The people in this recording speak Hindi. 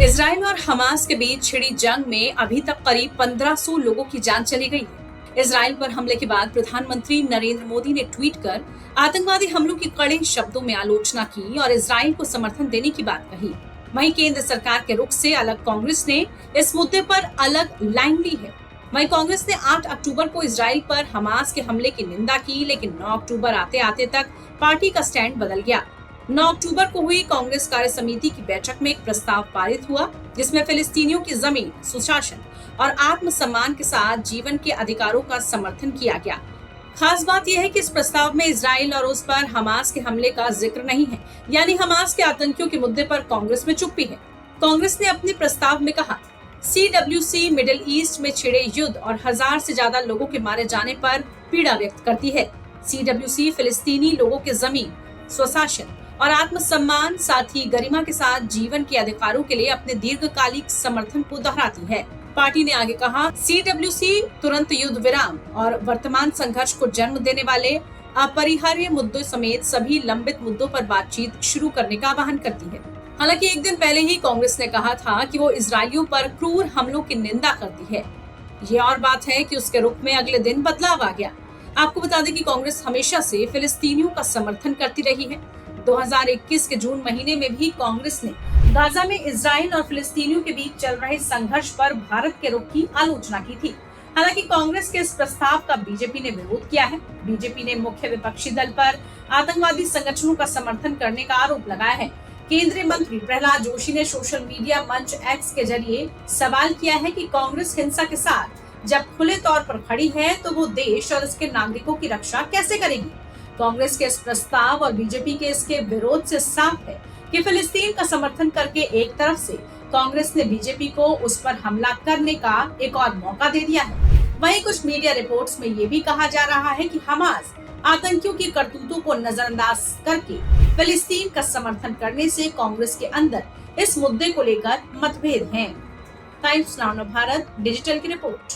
इजराइल और हमास के बीच छिड़ी जंग में अभी तक करीब 1500 लोगों की जान चली गई है। इजराइल पर हमले के बाद प्रधानमंत्री नरेंद्र मोदी ने ट्वीट कर आतंकवादी हमलों की कड़े शब्दों में आलोचना की और इजराइल को समर्थन देने की बात कही। वहीं केंद्र सरकार के रुख से अलग कांग्रेस ने इस मुद्दे पर अलग लाइन ली है। वहीं कांग्रेस ने 8 अक्टूबर को इजराइल पर हमास के हमले की निंदा की, लेकिन 9 अक्टूबर आते आते तक पार्टी का स्टैंड बदल गया। 9 अक्टूबर को हुई कांग्रेस कार्य समिति की बैठक में एक प्रस्ताव पारित हुआ, जिसमें फिलिस्तीनियों की जमीन, सुशासन और आत्मसम्मान के साथ जीवन के अधिकारों का समर्थन किया गया। खास बात यह है कि इस प्रस्ताव में इजराइल और उस पर हमास के हमले का जिक्र नहीं है, यानी हमास के आतंकियों के मुद्दे पर कांग्रेस में चुप्पी है। कांग्रेस ने अपने प्रस्ताव में कहा, CWC मिडिल ईस्ट में छिड़े युद्ध और 1000 से ज्यादा लोगों के मारे जाने पर पीड़ा व्यक्त करती है। CWC फिलिस्तीनी लोगों के जमीन, स्वशासन और आत्मसम्मान, साथ ही गरिमा के साथ जीवन के अधिकारों के लिए अपने दीर्घकालिक समर्थन को दोहराती है। पार्टी ने आगे कहा, CWC तुरंत युद्ध विराम और वर्तमान संघर्ष को जन्म देने वाले अपरिहार्य मुद्दों समेत सभी लंबित मुद्दों पर बातचीत शुरू करने का आह्वान करती है। हालांकि एक दिन पहले ही कांग्रेस ने कहा था कि वो इजरायलियों पर क्रूर हमलों की निंदा करती है। ये और बात है कि उसके रुख में अगले दिन बदलाव आ गया। आपको बता दें कि कांग्रेस हमेशा से फिलिस्तीनियों का समर्थन करती रही है। 2021 के जून महीने में भी कांग्रेस ने गाजा में इजराइल और फिलिस्तीनियों के बीच चल रहे संघर्ष पर भारत के रुख की आलोचना की थी। हालांकि कांग्रेस के इस प्रस्ताव का बीजेपी ने विरोध किया है। बीजेपी ने मुख्य विपक्षी दल पर आतंकवादी संगठनों का समर्थन करने का आरोप लगाया है। केंद्रीय मंत्री प्रहलाद जोशी ने सोशल मीडिया मंच एक्स के जरिए सवाल किया है कि कांग्रेस हिंसा के साथ जब खुले तौर पर खड़ी है तो वो देश और इसके नागरिकों की रक्षा कैसे करेगी। कांग्रेस के इस प्रस्ताव और बीजेपी के इसके विरोध से साफ है कि फिलिस्तीन का समर्थन करके एक तरफ से कांग्रेस ने बीजेपी को उस पर हमला करने का एक और मौका दे दिया है। वहीं कुछ मीडिया रिपोर्ट्स में ये भी कहा जा रहा है कि हमास आतंकियों की करतूतों को नजरअंदाज करके फिलिस्तीन का समर्थन करने से कांग्रेस के अंदर इस मुद्दे को लेकर मतभेद हैं। टाइम्स नाउ भारत डिजिटल की रिपोर्ट।